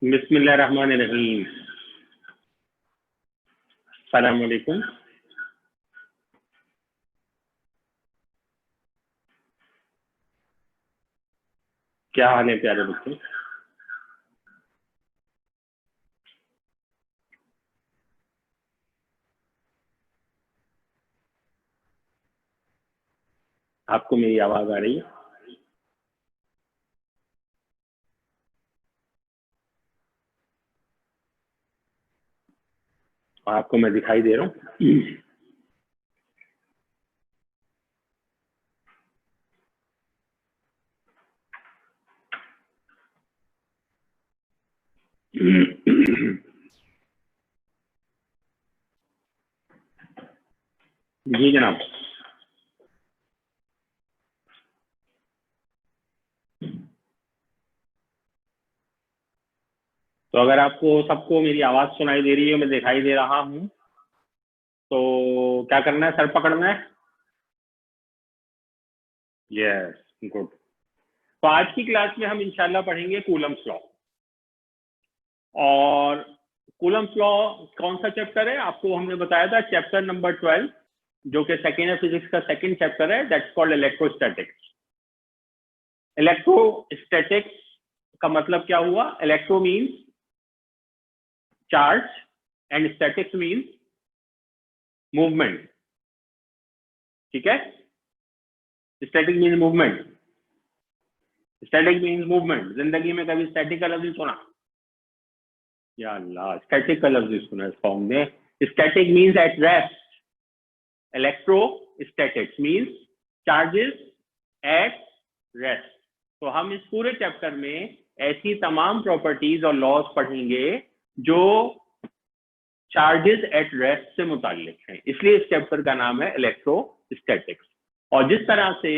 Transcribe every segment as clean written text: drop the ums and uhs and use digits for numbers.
बिस्मिल्लाहिर्रहमानिर्रहीम। अस्सलाम वालेकुम। क्या हाल है प्यारे बच्चों? आपको मेरी आवाज आ रही है? आपको मैं दिखाई दे रहा हूँ? जी जनाब। तो अगर आपको सबको मेरी आवाज सुनाई दे रही है, मैं दिखाई दे रहा हूँ, तो क्या करना है? सर पकड़ना है। Yes, good. तो आज की क्लास में हम इंशाल्लाह पढ़ेंगे कूलम्स लॉ। और कूलम्स लॉ कौन सा चैप्टर है? आपको हमने बताया था चैप्टर नंबर 12, जो कि सेकेंड फिजिक्स का सेकेंड चैप्टर है, दैट्स कॉल्ड इलेक्ट्रोस्टैटिक्स। इलेक्ट्रोस्टैटिक्स का मतलब क्या हुआ? Electro means charge and statics means movement. ठीक है? Static means movement. Static means movement. जिंदगी में कभी स्टैटिक का लफ्ज सुना? या अल्लाह, स्टैटिक का लफ्ज सुना इस फॉर्म में। Static means at rest. Electrostatics means charges at rest. तो हम इस पूरे चैप्टर में ऐसी तमाम प्रॉपर्टीज और लॉज पढ़ेंगे जो चार्जेस एट रेस्ट से मुताल्लिक हैं, इसलिए इस चैप्टर का नाम है इलेक्ट्रोस्टैटिक्स। और जिस तरह से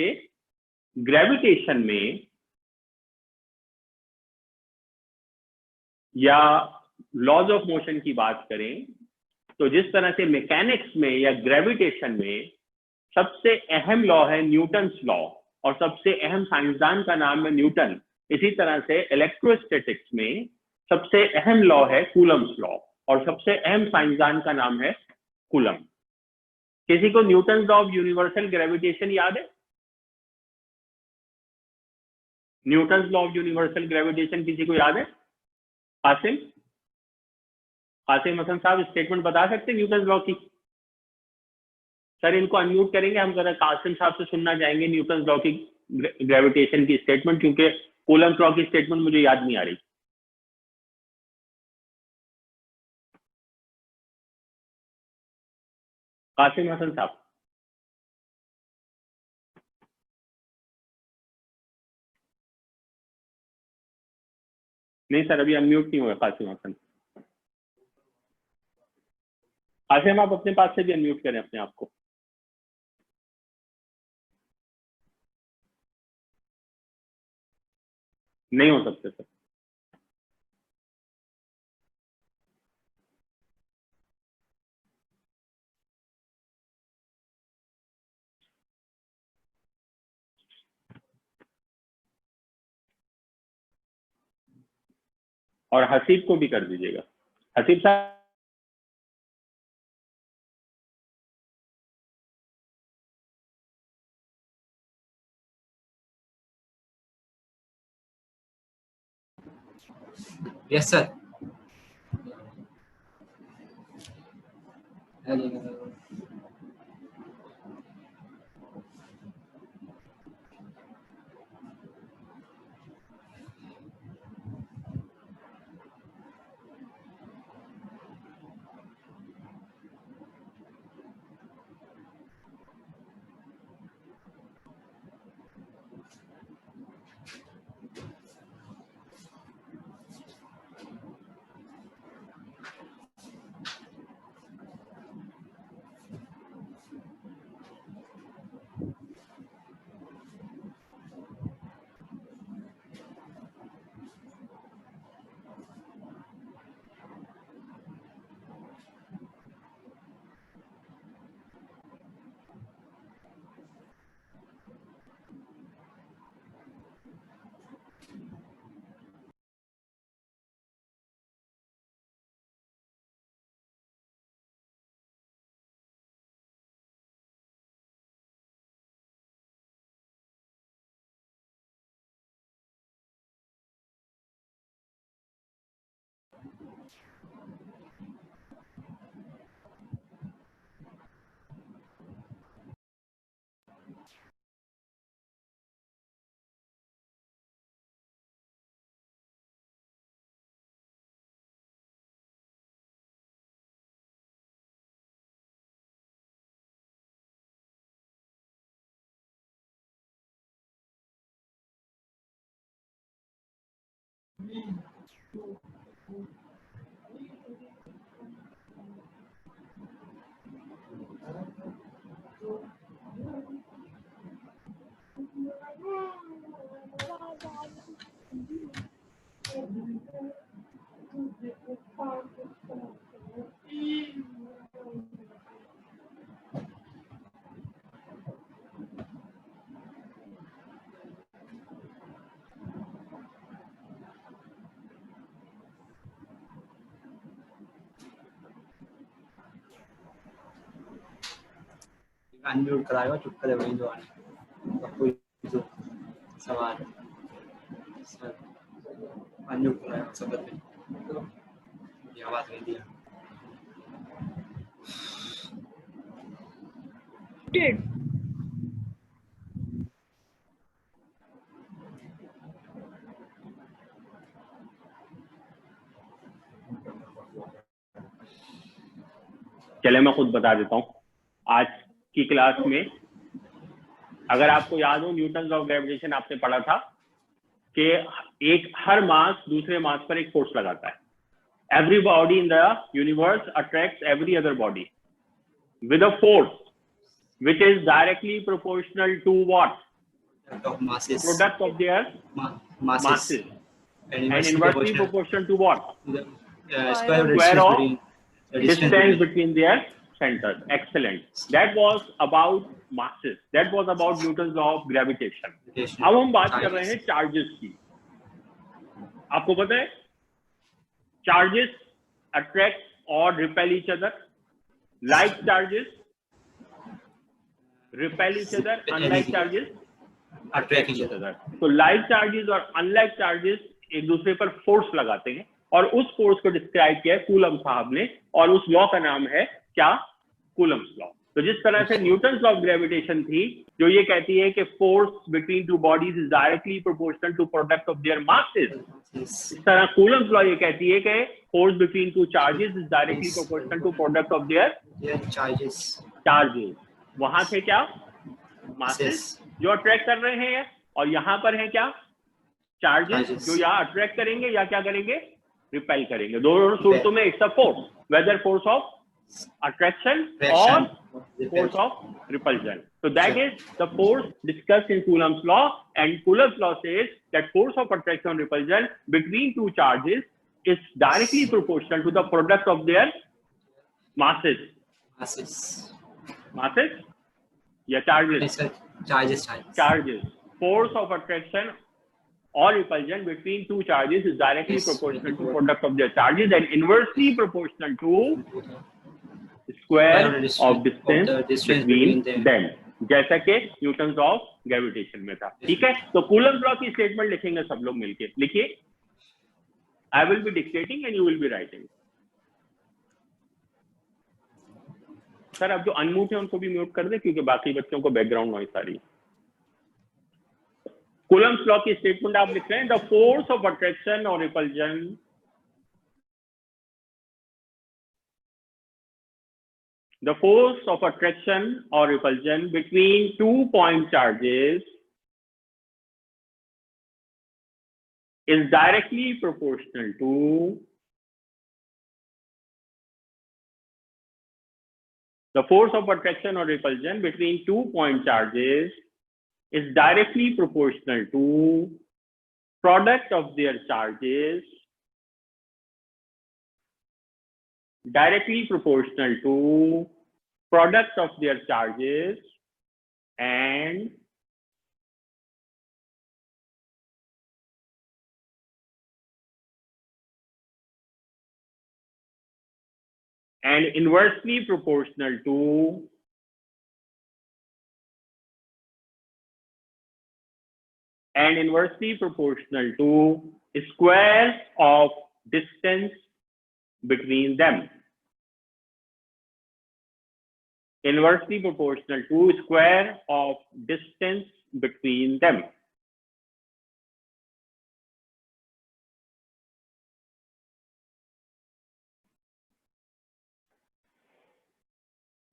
ग्रेविटेशन में या लॉज ऑफ मोशन की बात करें, तो जिस तरह से मैकेनिक्स में या ग्रेविटेशन में सबसे अहम लॉ है न्यूटन्स लॉ और सबसे अहम साइंसदान का नाम है न्यूटन, इसी तरह से इलेक्ट्रोस्टैटिक्स में सबसे अहम लॉ है कूलम्स लॉ और सबसे अहम साइंसदान का नाम है कूलम। किसी को Newton's law of universal gravitation याद है? Newton's law of universal gravitation किसी को याद है? कासिम कासिम हसन साहब स्टेटमेंट बता सकते हैं न्यूटन्स लॉ की? सर इनको अनम्यूट करेंगे, हम जरा कासिम साहब से सुनना चाहेंगे न्यूटन्स लॉ की ग्रेविटेशन की स्टेटमेंट, क्योंकि कूलम्स लॉ की स्टेटमेंट मुझे याद नहीं आ रही। कासिम हसन साहब। नहीं सर, अभी अनम्यूट नहीं हुआ कासिम हसन। कासिम आप अपने पास से भी अनम्यूट करें अपने आप को। नहीं हो सकते सर। और हसीब को भी कर दीजिएगा। हसीब साहब। Yes, sir. Hello. अनम्यूट कराएगा, चुप करे वहीं जो आने कोई जो सवाल सर अनम्यूट कराएगा सब ये आवाज नहीं दिया। चले मैं खुद बता देता हूँ। आज की क्लास में अगर आपको याद हो न्यूटन लॉ ऑफ ग्रेविटेशन आपने पढ़ा था कि एक हर मास दूसरे मास पर एक फोर्स लगाता है। Every body in the universe attracts every other body with a force which is directly proportional to what? Masses. Product of their masses. And inversely proportional to what? Square of distance between their centers. Excellent. That was about masses. That was about Newton's law of gravitation. अब हम बात कर रहे हैं charges की। आपको पता है charges attract or repel each other. Like charges repel each other, unlike charges attract each other. तो like charges और unlike charges एक दूसरे पर फोर्स लगाते हैं और उस फोर्स को डिस्क्राइब किया है कूलम साहब ने और उस लॉ का नाम है क्या? Coulomb's law. तो जिस तरह से न्यूटन लॉ ऑफ ग्रेविटेशन थी जो ये कहती है कि force between two bodies is directly proportional to product of their masses, इस तरह कूलम्स लॉ ये कहती है कि force between two charges is directly proportional to product of their charges. वहां थे क्या? मासेस जो अट्रैक्ट कर रहे हैं और यहाँ पर है क्या? चार्जेस जो यहाँ अट्रैक्ट करेंगे या क्या करेंगे? रिपेल करेंगे। दोनों सूरतों में it's a force, whether force of attraction और force of repulsion. So that is the force discussed in Coulomb's law, and Coulomb's law says that force of attraction and repulsion between two charges is directly proportional to the product of their masses. Masses या charges? Charges. Force of attraction or repulsion between two charges is directly proportional to product of their charges and inversely proportional to square of distance between them. जैसा कि Newton law of gravitation में था। ठीक है, तो Coulomb's law की statement लिखेंगे सब लोग मिलके। लिखिए, I will be dictating and you will be writing. Sir अब जो अनम्यूट है उनको भी म्यूट कर दे क्योंकि बाकी बच्चों को बैकग्राउंड नॉइस आ रही है। कूलम्स लॉ की स्टेटमेंट आप लिख रहे हैं, द फोर्स ऑफ अट्रैक्शन और repulsion the force of attraction or repulsion between two point charges is directly proportional to the force of attraction or repulsion between two point charges is directly proportional to product of their charges, directly proportional to product of their charges and inversely proportional to square of distance between them. Inversely proportional to square of distance between them.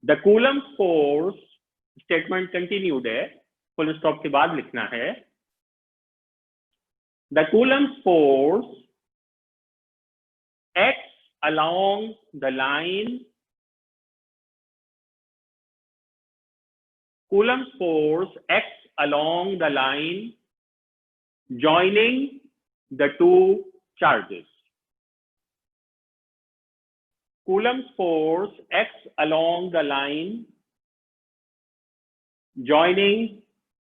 The Coulomb's force statement continued है, full stop के बाद लिखना है। the Coulomb's force acts along the line. Coulomb's force acts along the line joining the two charges. Coulomb's force acts along the line joining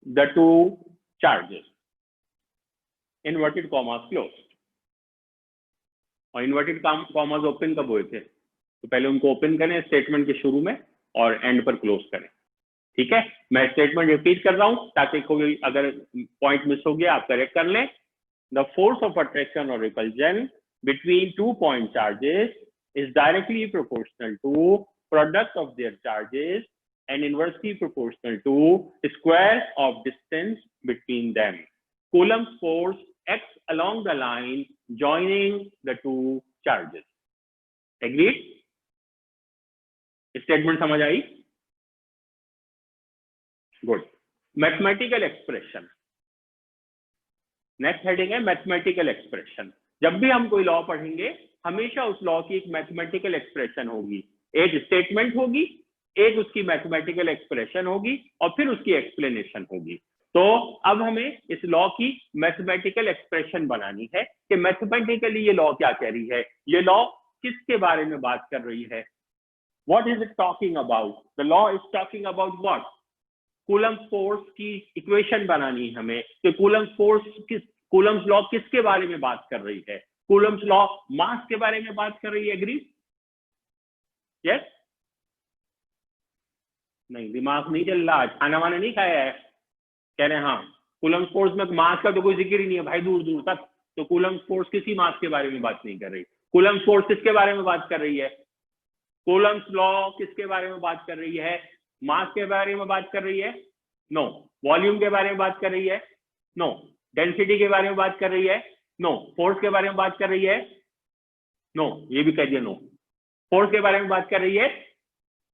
the two charges. Inverted commas closed. और inverted commas open कब हुए थे? तो पहले उनको open करें statement के शुरू में और एंड पर क्लोज करें. ठीक है, मैं स्टेटमेंट रिपीट कर रहा हूं ताकि कोई अगर पॉइंट मिस हो गया आप करेक्ट कर लें. द फोर्स ऑफ अट्रैक्शन और repulsion between 2 point charges is directly proportional to product of their charges and inversely proportional to square of distance between them. Coulomb's force acts along the line joining the two charges. Agreed? Statement समझ आई? Good. Mathematical expression. Next heading है mathematical expression. जब भी हम कोई law पढ़ेंगे हमेशा उस law की एक मैथमेटिकल एक्सप्रेशन होगी. एक स्टेटमेंट होगी, एक उसकी मैथमेटिकल एक्सप्रेशन होगी और फिर उसकी एक्सप्लेनेशन होगी. तो अब हमें इस लॉ की मैथमेटिकल एक्सप्रेशन बनानी है कि मैथमेटिकली ये लॉ क्या कह रही है, ये लॉ किसके बारे में बात कर रही है. What is it talking about? The law is talking about what? Coulomb's force की इक्वेशन बनानी है हमें कि कूलम्स लॉ किसके बारे में बात कर रही है. कूलम्स लॉ मास के बारे में बात कर रही है. एग्री? यस? नहीं, दिमाग नहीं चल रहा, खाना वाना नहीं खाया है. कह रहे हैं हाँ, कूलम्स फोर्स में मास का तो कोई जिक्र ही नहीं है भाई दूर दूर तक. तो कूलम्स फोर्स किसी मास के बारे में बात नहीं कर रही. कूलम्स फोर्स किसके बारे में बात कर रही है? कूलम्स लॉ किसके बारे में बात कर रही है? मास के बारे में बात कर रही है? नो. वॉल्यूम के बारे में बात कर रही है? नो. डेंसिटी के बारे में बात कर रही है? नो. फोर्स के बारे में बात कर रही है? नो. ये भी कह दिया नो. फोर्स के बारे में बात कर रही है?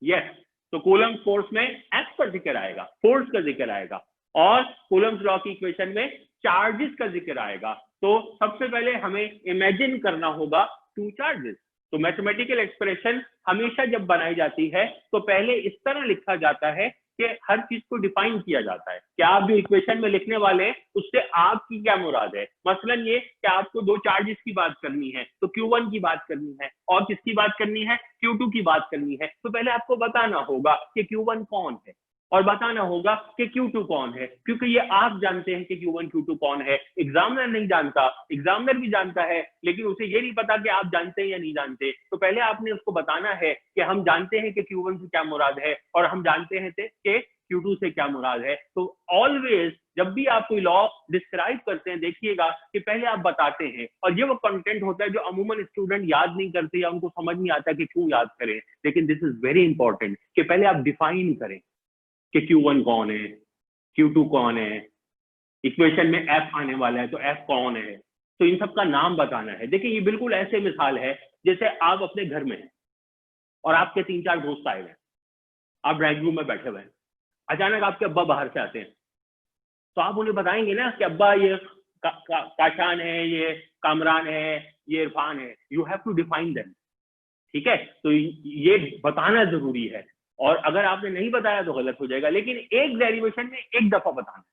यस. तो कूलम्स फोर्स में एफ का जिक्र आएगा, फोर्स का जिक्र आएगा और कूलम्स लॉ की इक्वेशन में चार्जेस का जिक्र आएगा. तो सबसे पहले हमें इमेजिन करना होगा टू चार्जेस. तो मैथमेटिकल एक्सप्रेशन हमेशा जब बनाई जाती है तो पहले इस तरह लिखा जाता है कि हर चीज को डिफाइन किया जाता है कि आप जो इक्वेशन में लिखने वाले हैं उससे आपकी क्या मुराद है. मसलन ये कि आपको दो चार्जेस की बात करनी है तो Q1 की बात करनी है और किसकी बात करनी है? Q2 की बात करनी है. तो पहले आपको बताना होगा कि Q1 कौन है और बताना होगा कि Q2 कौन है, क्योंकि ये आप जानते हैं कि Q1 Q2 कौन है. एग्जामिनर नहीं जानता, एग्जामिनर भी जानता है लेकिन उसे ये नहीं पता कि आप जानते हैं या नहीं जानते. तो पहले आपने उसको बताना है कि हम जानते हैं कि Q1 से क्या मुराद है और हम जानते हैं कि Q2 से क्या मुराद है. तो ऑलवेज जब भी आप कोई लॉ डिस्क्राइब करते हैं देखिएगा कि पहले आप बताते हैं और ये वो कंटेंट होता है जो अमूमन स्टूडेंट याद नहीं करते या उनको समझ नहीं आता कि क्यों याद करें. लेकिन दिस इज वेरी इंपॉर्टेंट कि पहले आप डिफाइन करें कि Q1 कौन है, Q2 कौन है, इक्वेशन में F आने वाला है तो F कौन है. तो इन सब का नाम बताना है. देखिए ये बिल्कुल ऐसे मिसाल है जैसे आप अपने घर में हैं और आपके 3-4 दोस्त आए हुए हैं, आप ड्राइंग रूम में बैठे हुए हैं, अचानक आपके अब्बा बाहर से आते हैं तो आप उन्हें बताएंगे ना कि अब्बा ये काशान है, ये कामरान है, ये इरफान है. You have to define them. ठीक है, तो ये बताना जरूरी है और अगर आपने नहीं बताया तो गलत हो जाएगा. लेकिन एक डेरिवेशन में एक दफा बताना,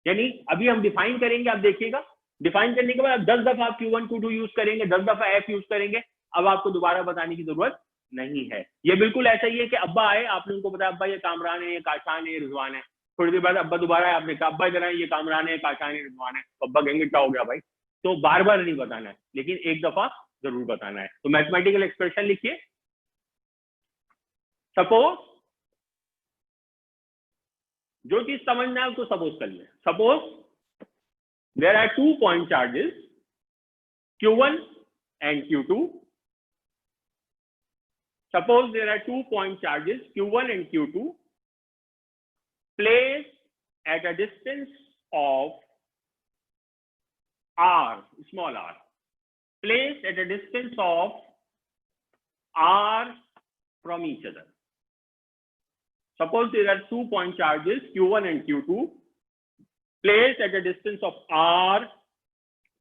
यानी अभी हम डिफाइन करेंगे, आप देखिएगा डिफाइन करने के बाद 10 दफा आप Q1 Q2 यूज करेंगे, 10 दफा F यूज करेंगे. अब आपको दोबारा बताने की जरूरत नहीं है. ये बिल्कुल ऐसा ही है कि अब्बा आए, आपने उनको बताया अब्बा ये कामरान है, ये काशान है, ये रिजवान है. थोड़ी देर बाद अब्बा दोबारा आए, आपने कहा अब्बा इधर आए, ये कामरान है, काशान है, रिजवान है. तो अब्बा कहेंगे क्या हो गया भाई. तो बार बार नहीं बताना है लेकिन एक दफा जरूर बताना है. तो मैथमेटिकल एक्सप्रेशन लिखिए. सपोज, जो चीज समझना है उसको सपोज कर ले. Suppose there are 2 point charges Q1 and Q2. Suppose there are 2 point charges Q1 and Q2 placed at a distance of r, small r, placed at a distance of r from each other. Suppose there are 2 point charges Q1 and Q2 placed at a distance of r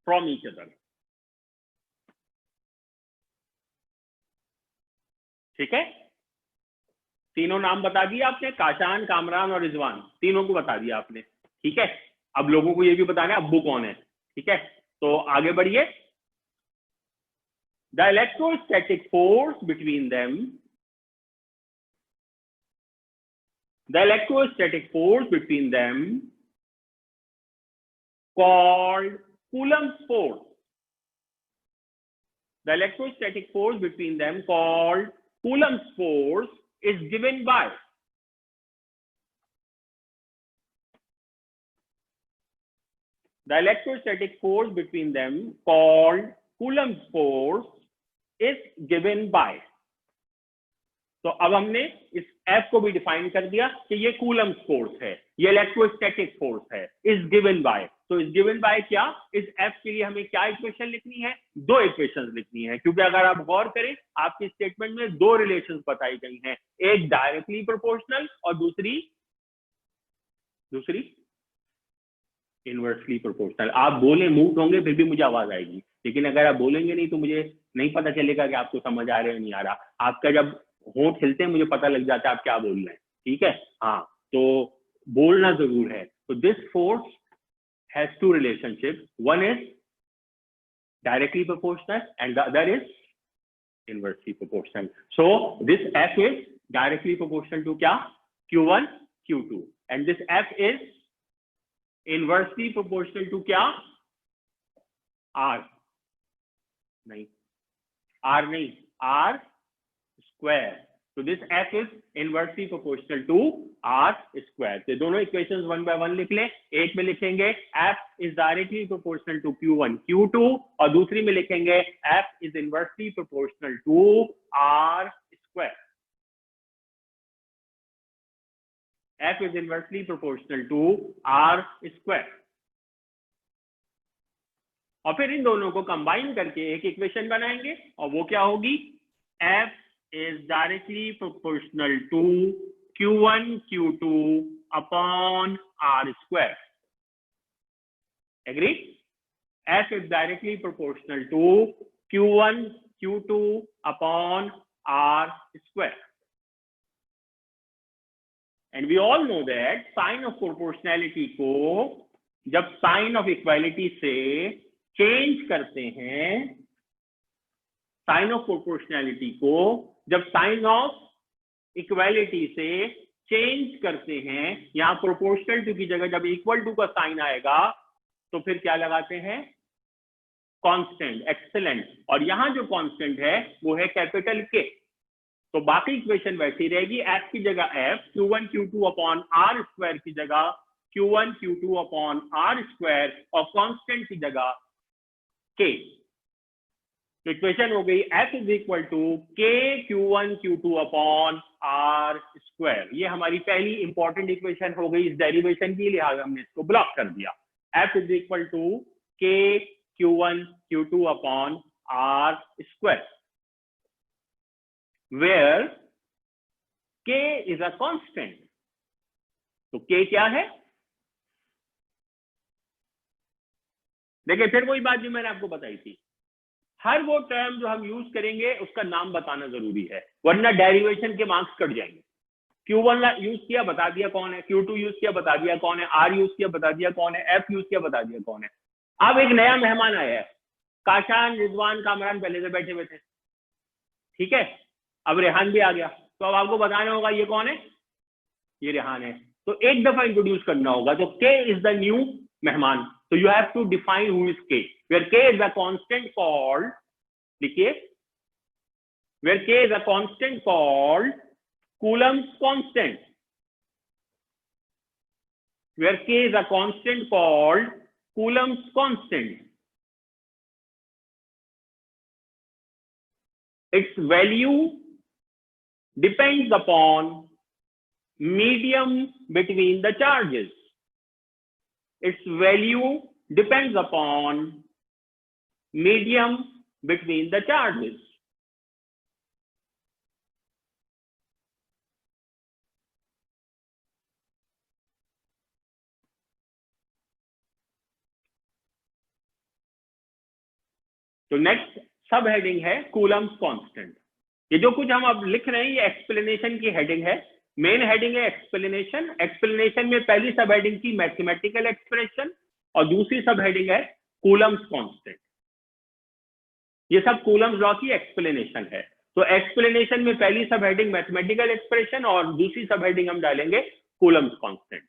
from each other. ठीक है, तीनों नाम बता दिए आपने, काशान, कामरान और रिजवान, तीनों को बता दिया आपने। ठीक है, अब लोगों को ये भी बताना है अब्बू कौन है। ठीक है, तो आगे बढ़िए। The electrostatic force between them, the electrostatic force between them called Coulomb's force. The electrostatic force between them called Coulomb's force is given by the electrostatic force between them called Coulomb's force is given by. तो अब हमने इस F को भी define कर दिया कि ये कूलम्स फोर्स है, ये इलेक्ट्रोस्टैटिक फोर्स है, इज गिवन बाय। तो इज गिवन बाय क्या, इस F के लिए हमें क्या इक्वेशन लिखनी है, दो इक्वेशंस लिखनी है, क्योंकि अगर आप गौर करें आपकी स्टेटमेंट में दो रिलेशंस बताई गई हैं, एक डायरेक्टली प्रोपोर्शनल और दूसरी इनवर्सली प्रोपोर्शनल। आप बोले मूट होंगे फिर भी मुझे आवाज आएगी, लेकिन अगर आप बोलेंगे नहीं तो मुझे नहीं पता चलेगा कि आपको समझ आ रहा है नहीं आ रहा। आपका जब होंठ हिलते हैं मुझे पता लग जाता है आप क्या बोल रहे हैं। ठीक है, हाँ, तो बोलना जरूर है। तो this force has two relationship, one is directly proportional and the other is inversely proportional. So this F is directly proportional to क्या, Q1 Q2, and this F is inversely proportional to क्या, R नहीं, R square. तो this F is inversely proportional to R square. तो दोनों equations one by one लिख लें। एक में लिखेंगे F is directly proportional to Q1 Q2, और दूसरी में लिखेंगे F is inversely proportional to R square. F is inversely proportional to R square। और फिर इन दोनों को कंबाइन करके एक इक्वेशन बनाएंगे, और वो क्या होगी, F is directly proportional to Q1 Q2 upon R square। Agree? F is directly proportional to Q1 Q2 upon R square। And we all know that sign of proportionality को जब sign of equality से change करते हैं, sign of proportionality को जब sign of equality से change करते हैं, यहाँ proportional to की जगह जब equal to का sign आएगा तो फिर क्या लगाते हैं, constant। excellent। और यहाँ जो constant है वो है कैपिटल K। तो बाकी इक्वेशन वैसी रहेगी, F की जगह F, Q1 Q2 upon R square की जगह Q1 Q2 upon R square, और कांस्टेंट की जगह K। तो इक्वेशन हो गई F is equal to K Q1 Q2 upon R square. ये हमारी पहली इंपॉर्टेंट इक्वेशन हो गई इस डेरिवेशन की, लिहाजा हमने इसको ब्लॉक कर दिया। F is equal to K Q1 Q2 upon R square, where K is a constant। तो K क्या है, देखिए फिर वही बात जो मैंने आपको बताई थी, हर वो टर्म जो हम यूज करेंगे उसका नाम बताना जरूरी है, वरना डेरिवेशन के मार्क्स कट जाएंगे। Q1 यूज किया बता दिया कौन है, Q2 यूज किया बता दिया कौन है, R यूज किया बता दिया कौन है, F यूज किया बता दिया कौन है। अब एक नया मेहमान आया है, काशान, रिजवान, कामरान पहले से बैठे हुए थे, ठीक है, अब रेहान भी आ गया, तो अब आपको बताना होगा ये कौन है, ये रेहान है। तो एक दफा इंट्रोड्यूस करना होगा। तो K इज द न्यू मेहमान, तो you have to define who is K, where K is the constant called, देखिए, where K is a constant called Coulomb's constant, where K is a constant called Coulomb's constant. its value depends upon medium between the charges। its value depends upon medium between the charges। तो next सब heading है Coulomb's constant. ये जो कुछ हम अब लिख रहे हैं ये एक्सप्लेनेशन की हेडिंग है। मेन हेडिंग है एक्सप्लेनेशन। एक्सप्लेनेशन में पहली सब हेडिंग थी मैथमेटिकल एक्सप्रेशन और दूसरी सब हेडिंग है कूलम्स कांस्टेंट। ये सब कूलम्स लॉ की एक्सप्लेनेशन है। तो एक्सप्लेनेशन में पहली सब हेडिंग मैथमेटिकल एक्सप्रेशन और दूसरी सब हेडिंग हम डालेंगे कूलम्स कांस्टेंट।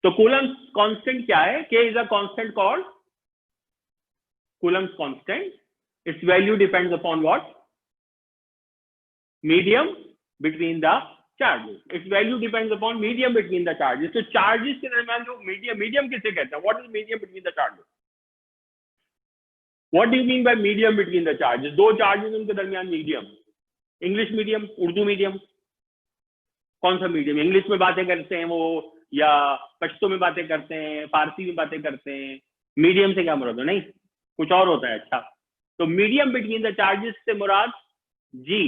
तो कूलम्स कांस्टेंट क्या है? K is a constant called Coulomb's constant. Its value depends upon what? Medium between the charges. Its value depends upon medium between the charges. तो charges के दरमियान जो medium किसे कहते हैं? What is medium between the charges? What do you mean by medium between the charges? दो charges उनके दरमियान medium. English medium, Urdu medium. कौन सा medium? English में बातें करते हैं वो या पश्तो में बातें करते हैं, फारसी में बातें करते हैं? Medium से क्या मुराद है? नहीं, कुछ और होता है। अच्छा, तो मीडियम बिटवीन द चार्जेस से मुराद जी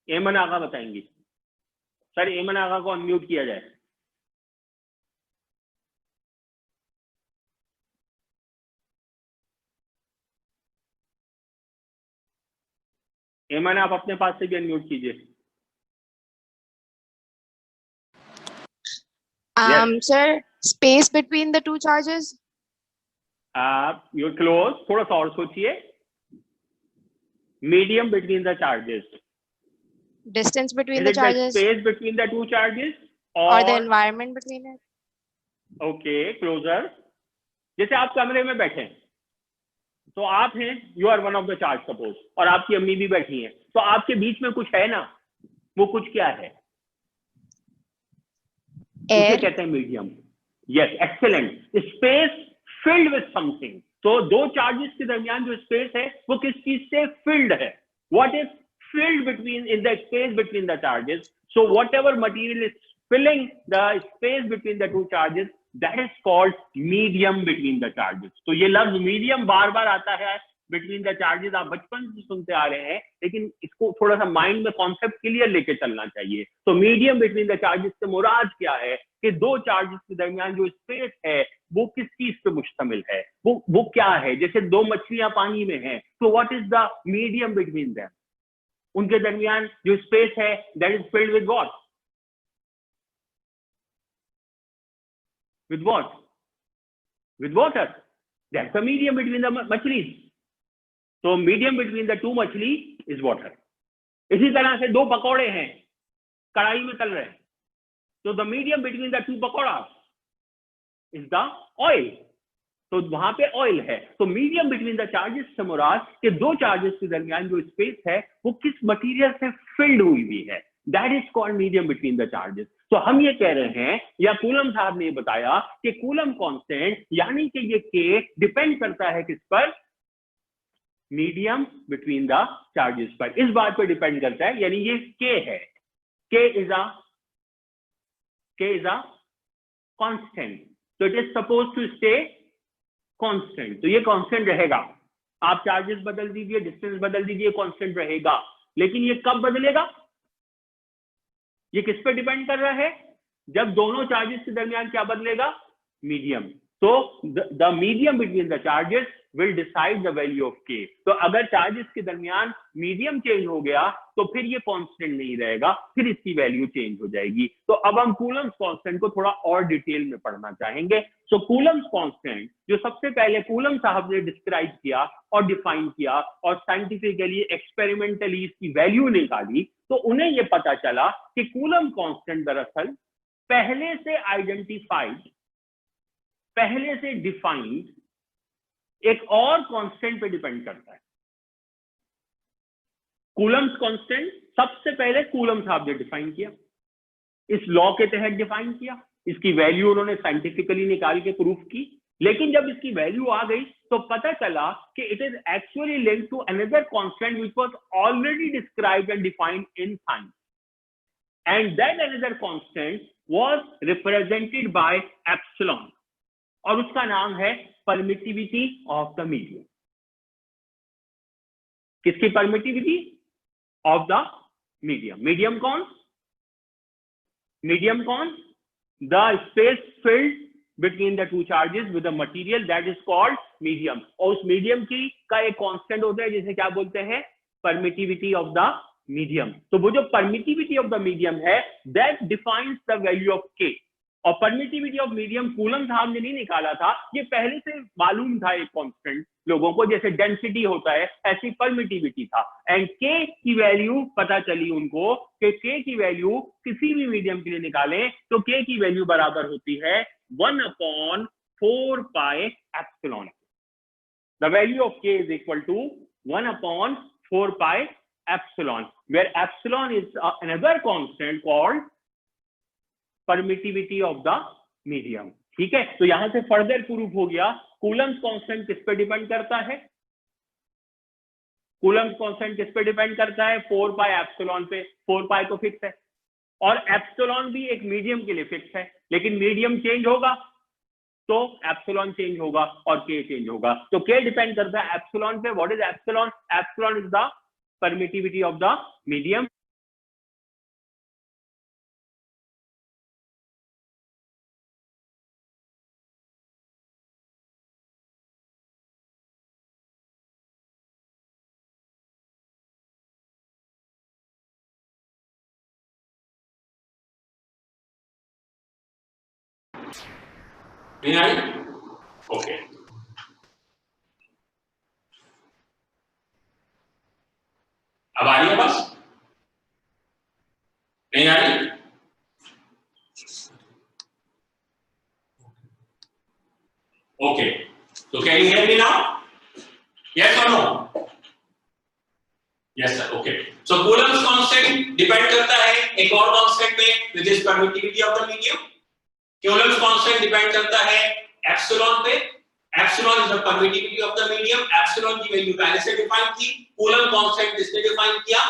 एमन आगा बताएंगी। सर एमन आगा को अनम्यूट किया जाए। एमन आप अपने पास से भी अनम्यूट कीजिए। Sir, space between the two charges? You're close. थोड़ा सा और सोचिए। Medium between the charges. Distance between Is the it charges? the space between the two charges Or the environment between it? Okay, closer. जैसे आप कमरे में बैठे हैं, तो आप हैं, you are one of the charge suppose, और आपकी अम्मी भी बैठी हैं, तो आपके बीच में कुछ है ना, वो कुछ क्या है? उसे कहते हैं medium. Yes, excellent. Space filled with something. तो दो चार्जेस के दरमियान जो स्पेस है वो किस चीज से फिल्ड है? What is filled between in the space between the charges? So whatever material is filling the space between the two charges, that is called medium between the charges. तो ये लफ्ज मीडियम बार बार आता है बिटवीन द चार्जेस, आप बचपन से सुनते आ रहे हैं, लेकिन इसको थोड़ा सा माइंड में कॉन्सेप्ट क्लियर लेके चलना चाहिए। तो मीडियम बिटवीन द चार्जेस से मुराद क्या है कि दो चार्जेस के दरमियान जो स्पेस है वो किस चीज पे मुश्तमिल है, वो क्या है? जैसे दो मछलियां पानी में हैं, तो what is the medium between them? उनके दरमियान जो स्पेस है that is filled with what? With what? With water. That's the medium between the मछलीज। तो मीडियम बिटवीन द टू मछली इज वाटर। इसी तरह से दो पकौड़े हैं, कढ़ाई में तल रहे हैं, तो the medium between the to pakora is the oil. तो वहां पे ऑयल है। तो मीडियम बिटवीन द चार्जेस से मुराद के दो चार्जेस के दरमियान जो स्पेस है वो किस मटेरियल से फिल्ड हुई हुई है, that is called medium between the charges. तो हम ये कह रहे हैं, या कूलम साहब ने बताया कि कूलम कांस्टेंट यानी कि ये के डिपेंड करता है किस पर? मीडियम बिटवीन द चार्जेस पर। इस बात पर डिपेंड करता है, यानी ये के है, के इज अ कांस्टेंट, तो it is suppose to stay constant. तो ये कांस्टेंट रहेगा। आप चार्जेस बदल दीजिए, डिस्टेंस बदल दीजिए, कांस्टेंट रहेगा। लेकिन ये कब बदलेगा? ये किस पे डिपेंड कर रहा है? जब दोनों चार्जेस के दरमियान क्या बदलेगा? मीडियम। तो the medium between the charges will decide the value of k। तो अगर चार्जेस के दरमियान मीडियम चेंज हो गया तो फिर ये कांस्टेंट नहीं रहेगा, फिर इसकी वैल्यू चेंज हो जाएगी। तो अब हम कूलम्स कांस्टेंट को थोड़ा और डिटेल में पढ़ना चाहेंगे। सो कूलम्स कांस्टेंट जो सबसे पहले कूलम साहब ने डिस्क्राइब किया और डिफाइन किया और साइंटिफिकली एक्सपेरिमेंटली इसकी वैल्यू निकाली, तो उन्हें ये पता चला कि कूलम कांस्टेंट दरअसल पहले से आइडेंटिफाइड, पहले से डिफाइंड एक और कांस्टेंट पे डिपेंड करता है। कूलम्स कांस्टेंट सबसे पहले कूलम साहब ने डिफाइन किया, इस लॉ के तहत डिफाइन किया, इसकी वैल्यू उन्होंने साइंटिफिकली निकाल के प्रूफ की। लेकिन जब इसकी वैल्यू आ गई तो पता चला कि it is actually linked to another constant which was already described and defined in science, and that another constant was represented by epsilon, और उसका नाम है परमिटिविटी ऑफ द मीडियम। किसकी permittivity? Of the medium. Medium कौन? Medium कौन? The space filled between the two charges with a material that is called medium. और उस medium की का एक constant होता है जिसे क्या बोलते हैं, permittivity of the medium. तो वो जो permittivity of the medium है that defines the value of K. और परमिटिविटी ऑफ मीडियम कूलम साहब ने नहीं निकाला था, ये पहले से मालूम था एक कांस्टेंट लोगों को, जैसे डेंसिटी होता है ऐसी परमिटिविटी था। एंड के की वैल्यू पता चली उनको कि के की वैल्यू किसी भी मीडियम के लिए निकालें तो के की वैल्यू बराबर होती है 1/4 pi epsilon. The value of K is equal to 1/4 pi epsilon, where epsilon is another constant called permittivity of the medium. ठीक है, तो यहां से फर्दर प्रूफ हो गया कूलम्स कांस्टेंट किस पे डिपेंड करता है, कूलम्स कांस्टेंट किस पे डिपेंड करता है, 4 पाई एप्सिलॉन पे। 4 पाई तो फिक्स है और एप्सिलॉन भी एक मीडियम के लिए फिक्स है, लेकिन मीडियम चेंज होगा तो एप्सिलॉन चेंज होगा और के चेंज होगा। तो के डिपेंड करता है एप्सिलॉन पे। What is epsilon? Epsilon is the permittivity of the medium. नहीं आई? ओके, अब आ रही है बस? नहीं आ रही? ओके, तो can you hear me now? Yes और no? Yes sir, okay. So Coulomb's constant depend करता है एक और कांस्टेंट पे which is permittivity of the medium. Coulomb's constant depend करता है एप्सिलॉन पे। Epsilon is the permittivity of the medium. Epsilon की वैल्यू पहले से डिफाइन थी। कूलम कांस्टेंट किसने डिफाइन किया?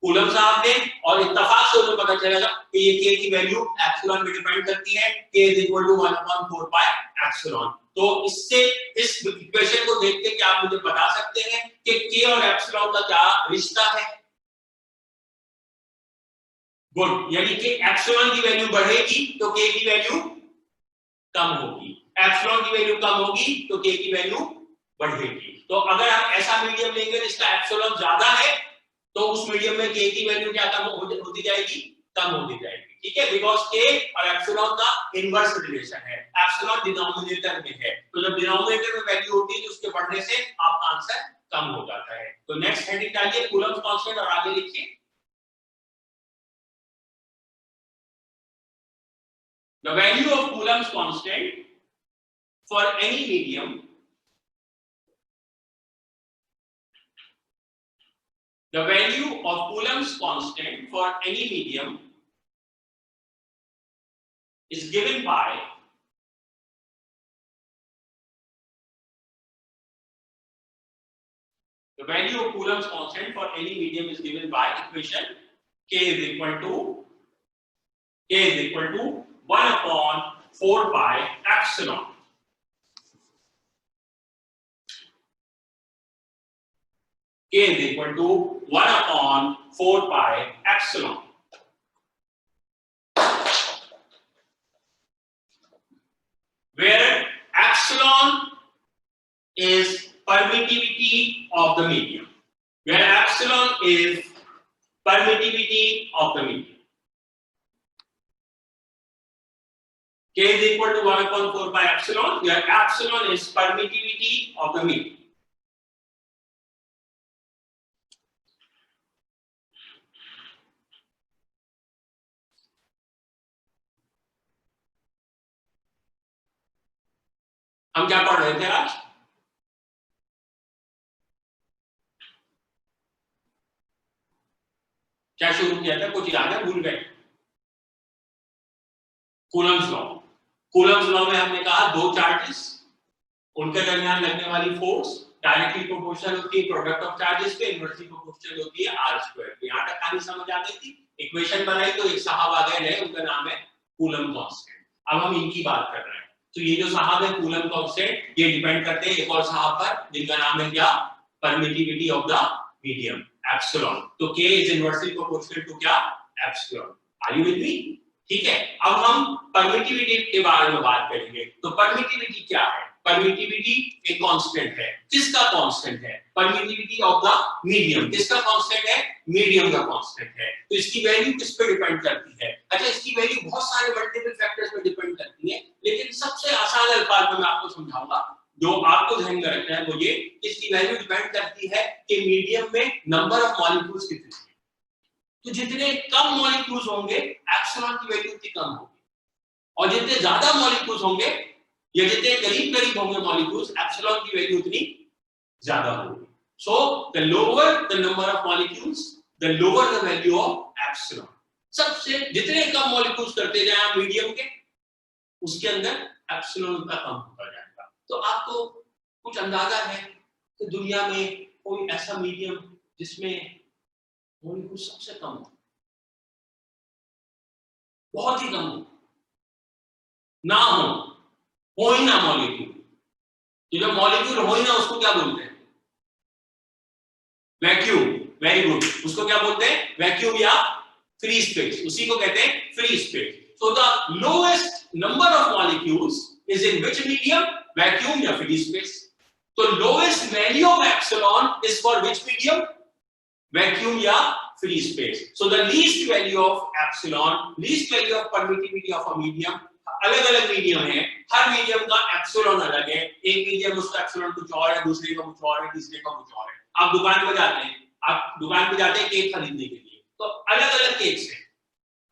कूलम साहब ने। और इत्तेफाक से उन्हें पता चलेगा कि ये के की वैल्यू एप्सिलॉन पे डिपेंड करती है। k is equal to 1/4 pi epsilon. तो इससे इस इक्वेशन को देख के क्या आप मुझे बता सकते हैं कि k और एप्सिलॉन का क्या रिश्ता है? गुड, यानी कि एप्सिलॉन की वैल्यू बढ़ेगी तो k की वैल्यू कम होगी, एप्सिलॉन की वैल्यू कम होगी तो k की वैल्यू बढ़ेगी। तो अगर हम ऐसा मीडियम लेंगे जिसका एप्सिलॉन ज्यादा है तो उस मीडियम में k की वैल्यू क्या कम होती जाएगी? कम होती जाएगी। ठीक है, बिकॉज k और एप्सिलॉन का इनवर्स रिलेशन है। एप्सिलॉन डिनोमिनेटर में है, तो जब डिनोमिनेटर में वैल्यू होती है तो उसके बढ़ने से आपका आंसर कम हो जाता है। तो नेक्स्ट हेडिंग डालिए कूलम्स कांस्टेंट और आगे लिखिए the value of Coulomb's constant for any medium the value of Coulomb's constant for any medium is given by the value of Coulomb's constant for any medium is given by equation k is equal to 1/4 pi epsilon. K is equal to 1/4 pi epsilon. Where epsilon is permittivity of the medium. Where epsilon is permittivity of the medium. K is equal to 1/4 pi epsilon, where epsilon is permittivity of the medium. हम क्या पढ़ रहे थे आज? क्या शुरू किया था? कुछ याद है? भूल गए? Coulomb's law. कूलम्स लॉ में हमने कहा दो चार्जेस, उनके दरमियान लगने वाली फोर्स डायरेक्टली प्रोपोर्शनल होती है प्रोडक्ट ऑफ चार्जेस पे, इनवर्सली प्रोपोर्शनल होती है r²। यहां तक कहानी समझ आ गई थी? इक्वेशन बनाई तो एक साहब आ गए, उनका नाम है कूलम कांस्टेंट। अब हम इनकी बात कर रहे हैं। तो ये जो साहब है कूलम कांस्टेंट, ये डिपेंड करते हैं एक और साहब पर जिनका नाम है क्या? Permittivity of the medium, epsilon. तो k is inversely proportional to क्या? Epsilon. Are you with me? ठीक है, अब हम परमिटिविटी के बारे में बात करेंगे। तो परमिटिविटी क्या है? परमिटिविटी एक कांस्टेंट है। किसका कांस्टेंट है? Permittivity of the medium. किसका कांस्टेंट है? मीडियम का कांस्टेंट है। तो इसकी वैल्यू किस पे डिपेंड करती है? अच्छा, इसकी वैल्यू बहुत सारे मल्टीपल फैक्टर्स पे डिपेंड करती है, लेकिन सबसे आसान अल्फाज में मैं आपको समझाऊंगा, जो आपको ध्यान में रखना है वो ये, इसकी वैल्यू डिपेंड करती है कि मीडियम में नंबर ऑफ मॉलिक्यूल्स कितने हैं। तो जितने कम मॉलिक्यूल्स होंगे एप्सिलॉन की वैल्यू उतनी कम होगी, और जितने ज्यादा मॉलिक्यूल्स होंगे या जितने करीब करीब होंगे मॉलिक्यूल्स, एप्सिलॉन की वैल्यू उतनी ज्यादा होगी। So the lower the number of molecules, the lower the value of epsilon. सबसे जितने कम मॉलिक्यूल्स करते जाएं मीडियम के, उसके अंदर एप्सिलॉन उतना कम होता जाएगा। तो आपको कुछ अंदाजा है कि दुनिया में कोई ऐसा मीडियम जिसमें मॉलिक्यूल सबसे कम हो, बहुत ही कम हो, ना हो ही ना मॉलिक्यूल। तो जब मॉलिक्यूल हो ही ना, उसको क्या बोलते हैं? वैक्यूम। वेरी गुड, उसको क्या बोलते हैं? वैक्यूम या फ्री स्पेस, उसी को कहते हैं free space. So the lowest number of molecules is in which medium? Vacuum या फ्री स्पेस। तो lowest value of epsilon is for which medium? Vacuum या free space. So the least value of epsilon, least value of permittivity of a medium, अलग अलग medium है, हर medium का epsilon अलग है। एक मीडियम उसका एप्सिलॉन कुछ और है, दूसरे का कुछ और है, तीसरे का कुछ और है। आप दुकान पे जाते हैं, केक खरीदने के लिए, तो अलग अलग केक्स हैं।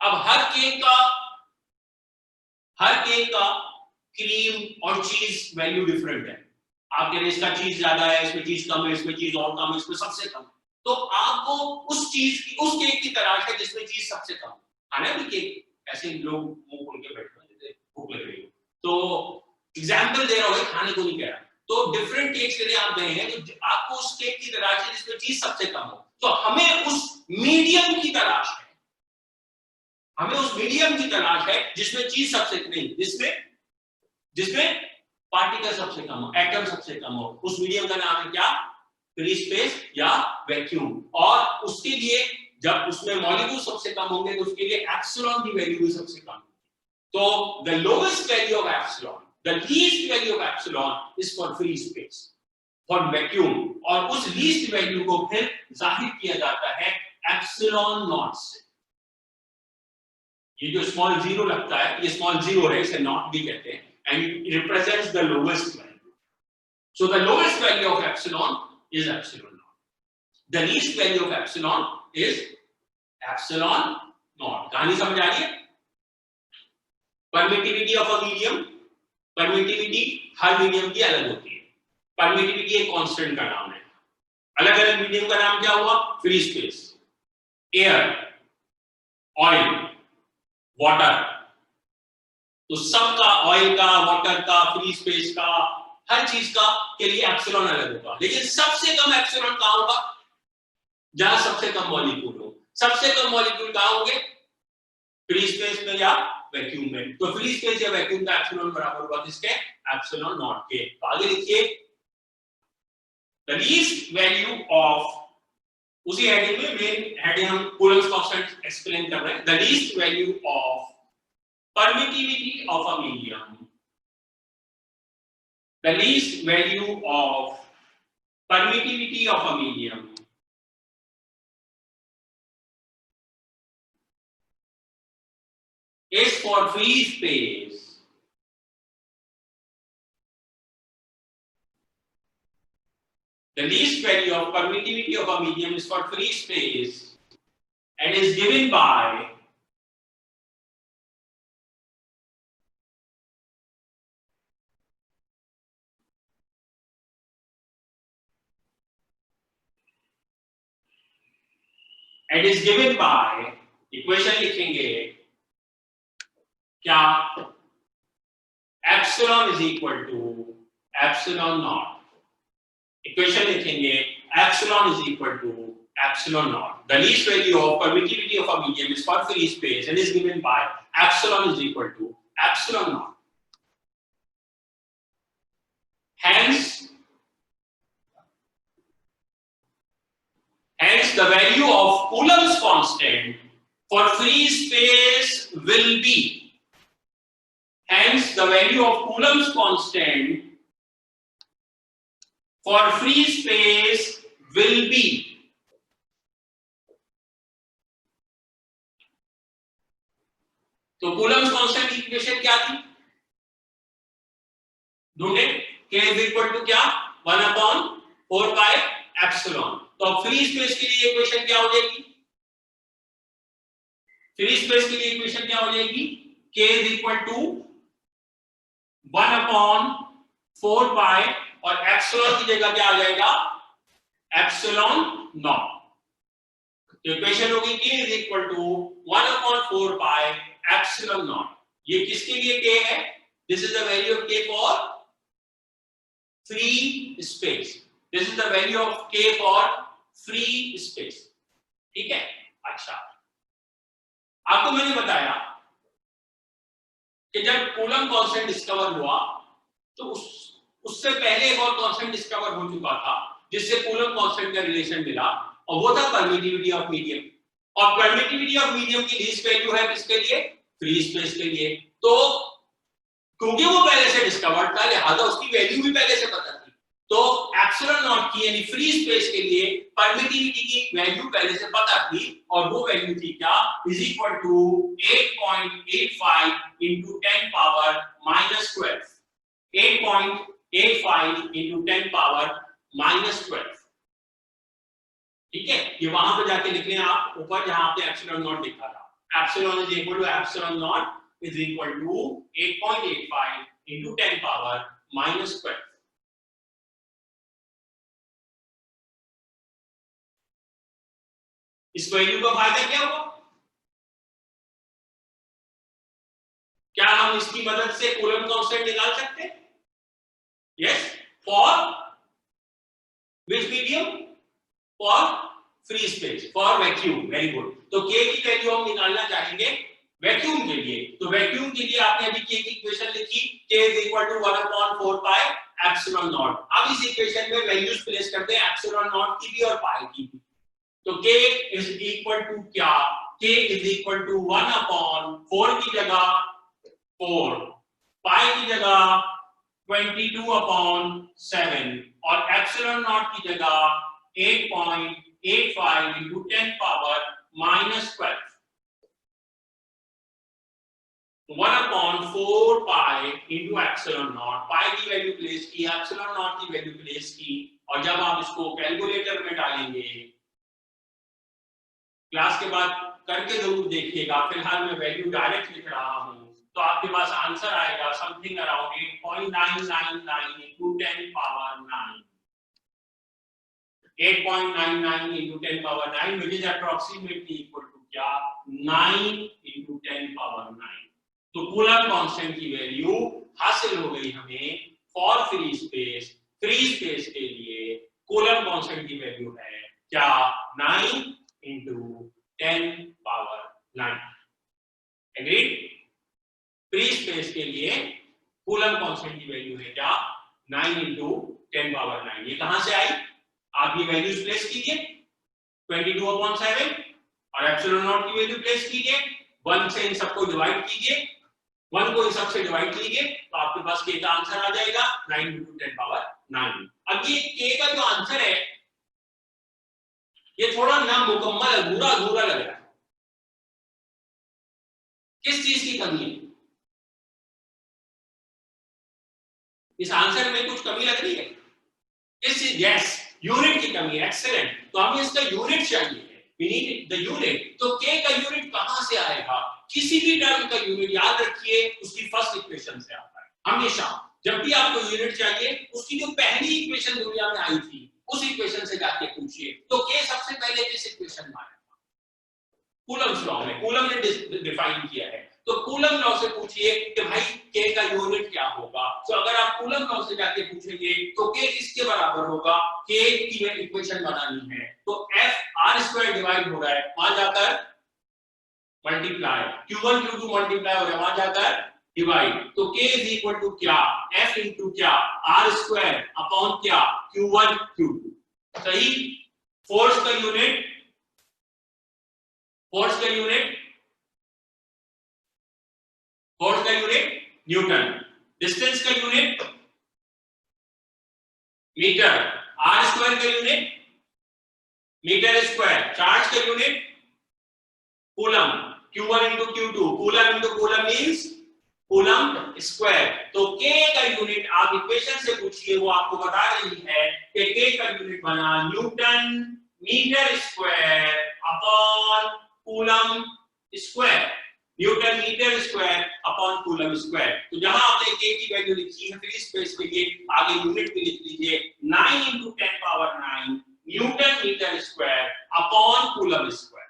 अब हर केक का क्रीम और चीज वैल्यू डिफरेंट है। आप कह रहे हैं इसका चीज ज्यादा है, इसमें चीज कम है, इसमें चीज और कम है, इसमें सबसे कम। तो आपको उस केक की तलाश है जिसमें चीज सबसे कम। खाना भी केक ऐसे लोग मुंह खोल के बैठे हैं जैसे भूख लग रही हो, तो एग्जांपल दे रहा हूं, खाने को नहीं कह रहा। तो डिफरेंट केक्स के लिए आप गए हैं, तो आपको उस केक की तलाश है जिसमें चीज सबसे कम हो। तो हमें उस मीडियम की तलाश है, जिसमें चीज सबसे नहीं, जिसमें पार्टिकल सबसे कम हो, एटम सबसे कम हो। उस मीडियम का नाम है क्या? फ्री स्पेस या वैक्यूम। और उसके लिए जब उसमें मॉलिक्यूल सबसे कम होंगे तो उसके लिए एप्सिलॉन की वैल्यू भी सबसे कम। तो the lowest value of epsilon, the least value of epsilon is for free space, for vacuum. और उस लीस्ट वैल्यू को फिर जाहिर किया जाता है एप्सिलॉन नॉट से। ये जो स्मॉल जीरो लगता है, ये स्मॉल जीरो है, इसे नॉट भी कहते हैं, and it represents the lowest value. So the lowest value of epsilon is epsilon naught. The least value of epsilon is epsilon naught. कहानी समझ आ रही है? Permittivity of a medium, permittivity her medium की अलग होती है। Permittivity एक constant का नाम है। अलग अलग मीडियम का नाम क्या हुआ? Free space, air, oil, water. तो सबका, ऑयल का, वाटर का, फ्री स्पेस का, हर चीज का के लिए एप्सिलॉन अलग होगा। लेकिन सबसे कम एप्सिलॉन कहां होगा? जहां सबसे कम मॉलिक्यूल हो। सबसे कम मॉलिक्यूल कहां होंगे? फ्री स्पेस में या वैक्यूम में। तो फ्री स्पेस या वैक्यूम का एप्सिलॉन बराबर होगा किसके? एप्सिलॉन नॉट के। तो आगे लिखिए, द लीस्ट वैल्यू ऑफ, उसी हेडिंग में मेन हेडिंग हम कूलम्स कांस्टेंट एक्सप्लेन कर रहे हैं। The least value of permittivity of a medium, the least value of permittivity of a medium is for free space the least value of permittivity of a medium is for free space and is given by equation लिखेंगे क्या? Epsilon is equal to epsilon naught. Equation लिखेंगे epsilon is equal to epsilon naught. The least value of permittivity of a medium is for free space and is given by epsilon is equal to epsilon naught. Hence the value of Coulomb's constant for free space will be. Hence the value of Coulomb's constant for free space will be. तो Coulomb's constant की equation क्या थी? ढूंढे k is equal to क्या? 1/4 pi epsilon. तो free space के लिए equation क्या हो जाएगी? फ्री स्पेस के लिए इक्वेशन क्या हो जाएगी? k is equal to 1/4 pi और एप्सिलॉन की जगह क्या आ जाएगा? Epsilon naught. इक्वेशन होगी k is equal to 1/4 pi epsilon not. ये किसके लिए k है? This is the value of k for free space. This is the value of k for free space. ठीक है? अच्छा, आपको मैंने बताया कि जब कूलम कांस्टेंट डिस्कवर हुआ तो उससे पहले एक और कांस्टेंट डिस्कवर हो चुका था जिससे कूलम कांस्टेंट का रिलेशन मिला, और वो था परमिटिविटी ऑफ मीडियम। और परमिटिविटी ऑफ मीडियम की लीस्ट वैल्यू है किसके लिए? फ्री स्पेस के लिए। तो क्योंकि वो पहले से डिस्कवर्ड था लिहाजा उसकी वैल्यू भी पहले से पता थी, तो एप्सिलॉन नॉट की यानी फ्री स्पेस के लिए परमिटिविटी की वैल्यू पहले से पता थी, और वो वैल्यू थी क्या? Is equal to 8.85 into 10 power minus 12। 8.85 into 10 power minus 12। ठीक है, ये वहां पे जाके लिख लें आप ऊपर जहां पे एप्सिलॉन नॉट लिखा था। Epsilon is equal to epsilon naught is equal to 8.85 into 10 power minus 12। इस वैल्यू का फायदा क्या हुआ? क्या हम इसकी मदद से कूलम कांस्टेंट निकाल सकते हैं? Yes, for which medium? For free space, for vacuum. Very good. तो k की वैल्यू हम निकालना चाहेंगे वैक्यूम के लिए। तो वैक्यूम के लिए आपने अभी k की इक्वेशन लिखी, k is equal to 1/4 pi epsilon naught। अब इस इक्वेशन में वैल्यूज प्लेस करते हैं epsilon naught की भी और pi की भी। तो k is equal to क्या? k is equal to 1/4 की जगह 4, pi की जगह 22/7 और epsilon naught की जगह 8.85 into 10 power minus 12। 1/4 pi into epsilon naught। pi की वैल्यू प्लेस की, epsilon naught की वैल्यू प्लेस की, और जब आप इसको कैलकुलेटर में डालेंगे, क्लास के बाद करके जरूर देखिएगा, फिलहाल मैं वैल्यू डायरेक्ट लिख रहा हूं, तो आपके पास आंसर आएगा something around 8.999 into 10 power 9। 8.99 into 10 power 9 which is approximately equal to क्या? 9 into 10 power 9। तो कूलम कांस्टेंट की वैल्यू हासिल हो गई हमें for free space. Free space के लिए कूलम कांस्टेंट की वैल्यू है क्या? 9 into 10 power 9। Agreed? Free space के लिए कूलम कांस्टेंट की वैल्यू है क्या? 9 into 10 power 9। ये कहां से आई? आप ये वैल्यूज प्लेस कीजिए, 22/7 और एप्सिलॉन नॉट की वैल्यू प्लेस कीजिए, 1 से इन सबको डिवाइड कीजिए, 1 को इन सबसे डिवाइड कीजिए, तो आपके पास k का आंसर आ जाएगा 9 into 10 power 9। अब ये k का जो आंसर है ये थोड़ा नामुकम्मल अधूरा लग रहा है। किस चीज की कमी है? इस आंसर में कुछ कमी लग रही है? किस चीज? यस, यूनिट की कमी है। एक्सीलेंट। तो हमें इसका यूनिट चाहिए, we need the unit। तो k का यूनिट कहां से आएगा? किसी भी टर्म का यूनिट याद रखिए उसकी फर्स्ट इक्वेशन से आता है। हमेशा जब भी आपको यूनिट चाहिए उसकी जो पहली इक्वेशन दुनिया में आई थी उस इक्वेशन से जाके पूछिए। तो k सबसे पहले किस इक्वेशन में आया? कूलम्स लॉ में। कूलम ने डिफाइन किया है, तो कूलम लॉ से पूछिए कि भाई k का यूनिट क्या होगा। तो अगर आप कूलम लॉ से जाके पूछेंगे तो k किसके बराबर होगा? k की इक्वेशन बनानी है तो f r² डिवाइड हो रहा है, वहां जाकर मल्टीप्लाई, q1 q2 मल्टीप्लाई हो रहा है, वहां जाकर डिवाइड। तो k इज इक्वल टू क्या? f इनटू क्या? r² अपॉन क्या? q1 q2। सही। फोर्स का यूनिट फोर्स का यूनिट न्यूटन, डिस्टेंस का यूनिट मीटर, आर स्क्वायर का यूनिट मीटर स्क्वायर, चार्ज का unit coulomb, Q1 into Q2, coulomb into coulomb means coulomb square. तो K का यूनिट आप इक्वेशन से पूछिए, वो आपको बता रही है कि K का यूनिट बना newton metre square upon coulomb square, newton metre square upon coulomb square. तो जहां आपने K की वैल्यू लिखी है फ्री स्पेस के लिए, आगे यूनिट भी लिख लीजिए 9 into 10 power 9 newton metre square upon coulomb square.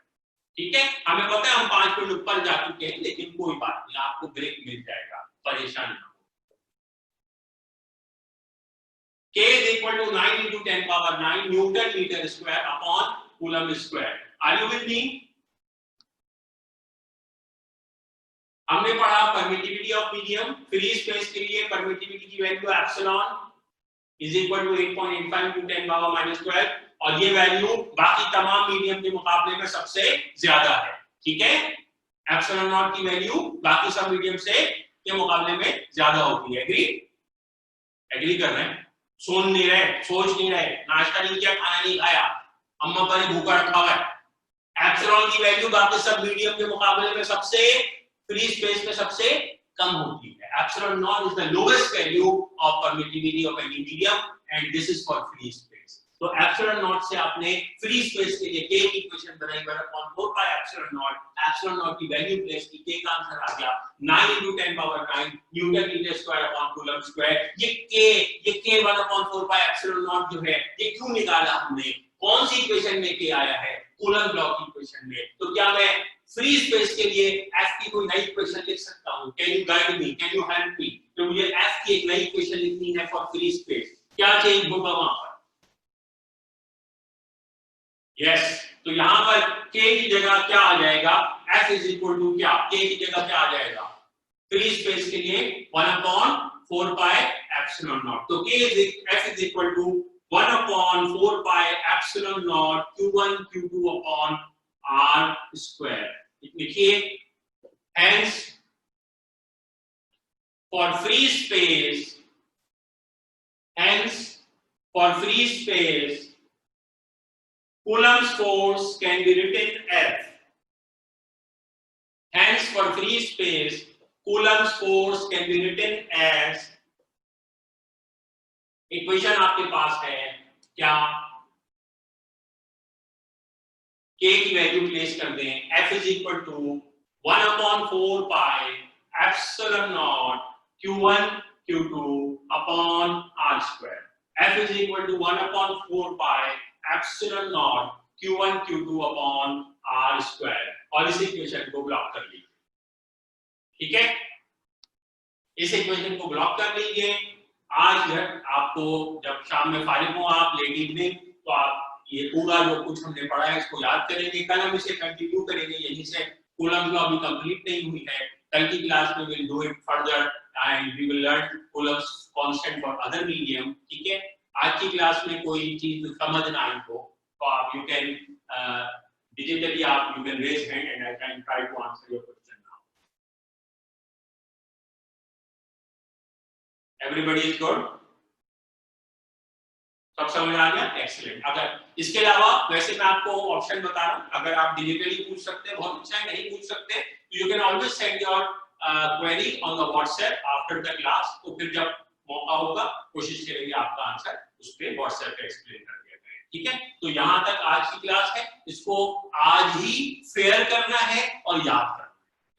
ठीक है, हमें पता है हम 5 मिनट ऊपर जा चुके हैं, लेकिन कोई बात नहीं, आपको ब्रेक मिल जाएगा, परेशान ना हो। K is equal to 9 into 10 power 9 newton metre square upon coulomb square. Are you with me? हमने पढ़ा permittivity of medium, free space के लिए परमिटिविटी की value epsilon is equal to 8.85 into 10 power minus 12, और ये वैल्यू बाकी तमाम medium के मुकाबले में सबसे ज्यादा है। ठीक है, एप्सिलॉन नॉट की वैल्यू बाकी सब मीडियम से के मुकाबले में ज्यादा होती है। एग्री कर रहे हैं? सोच नहीं रहे, नाश्ता नहीं किया, खाना नहीं खाया, अम्मा पर भूखा रखा हुआ है। एप्सिलॉन की वैल्यू बाकी सब मीडियम के मुकाबले में सबसे फ्री स्पेस में सबसे कम होती है। Epsilon naught is the lowest value of permittivity of any medium and this is for free space. तो epsilon naught से आपने free space के लिए K की इक्वेशन बनाई, 1/4 pi epsilon naught की वैल्यू प्लेस की, K का आंसर आ गया 9 into 10 power 9 newton metre square upon coulomb square. ये K 1/4 pi epsilon naught जो है ये क्यों निकाला हमने, कौन सी इक्वेशन में K आया है? कूलम ब्लॉक की इक्वेशन में। तो क्या मैं फ्री स्पेस के लिए F की कोई नई इक्वेशन लिख सकता हूं? Can you guide me, can you help me? तो मुझे F की एक नई इक्वेशन लिखनी है फॉर फ्री स्पेस, क्या चेंज होगा वहां पर? यस, तो यहां पर K की जगह क्या आ जाएगा? F इज इक्वल टू क्या? K की जगह क्या आ जाएगा फ्री स्पेस के लिए? 1/4 pi epsilon naught। तो F is equal to 1/4 pi epsilon naught Q1 Q2 upon R square। लिखिए, hence for free space Coulomb's force can be written as, hence for free space Coulomb's force can be written as, equation आपके पास है क्या? K की value place कर दें, F is equal to 1/4 pi epsilon naught Q1 Q2 upon R square। F is equal to 1/4 pi epsilon naught Q1 Q2 upon R square, और इस equation को block कर लीजिए। ठीक है, इस इक्वेशन को ब्लॉक कर लीजिए। आज आपको जब शाम में फारिग हो आप लेट इवनिंग, तो आप ये पूरा जो कुछ हमने पढ़ा है इसको याद करेंगे। कल हम इसे कंटिन्यू करेंगे, यहीं से कूलम्स लॉ अभी कंप्लीट नहीं हुई है। कल की क्लास में will do it further and we will learn Coulomb's constant for other medium. ठीक है, आज की क्लास में कोई चीज समझ ना आई हो तो आप यू कैन डिजिटली आप you can raise hand and I can try to answer your question now. Everybody is good? सब समझ आ गया? एक्सीलेंट। अगर इसके अलावा वैसे मैं आपको ऑप्शन बता रहा हूं, अगर आप डिजिटली पूछ सकते हैं बहुत अच्छा है, नहीं पूछ सकते you can always send your query on the WhatsApp after the class. तो फिर जब मौका होगा कोशिश करेंगे आपका आंसर उस पे व्हाट्सएप पे एक्सप्लेन कर दिया जाए। ठीक है, तो यहां तक आज की क्लास है, इसको आज ही फेयर करना है और याद करना है।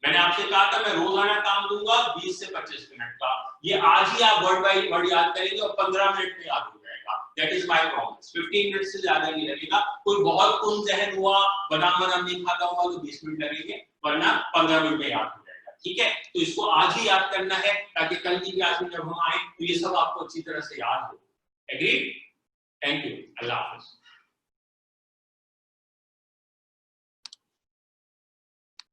मैंने आपसे कहा था मैं रोजाना काम दूंगा 20 से 25 मिनट का, ये आज ही आप वर्ड बाय वर्ड याद करेंगे और 15 मिनट में याद हो जाएगा। That is my promise. 15 minute से ज्यादा नहीं लगेगा। कोई बहुत कुन जहन हुआ, बादाम नहीं खाता हुआ तो 20 मिनट लगेंगे, वरना 15 मिनट में याद हो जाएगा। ठीक है, तो इसको आज ही याद करना है ताकि कल की क्लास में जब हम आए तो ये सब आपको अच्छी तरह से याद हो। एग्री? थैंक यू, अल्लाह हाफिज।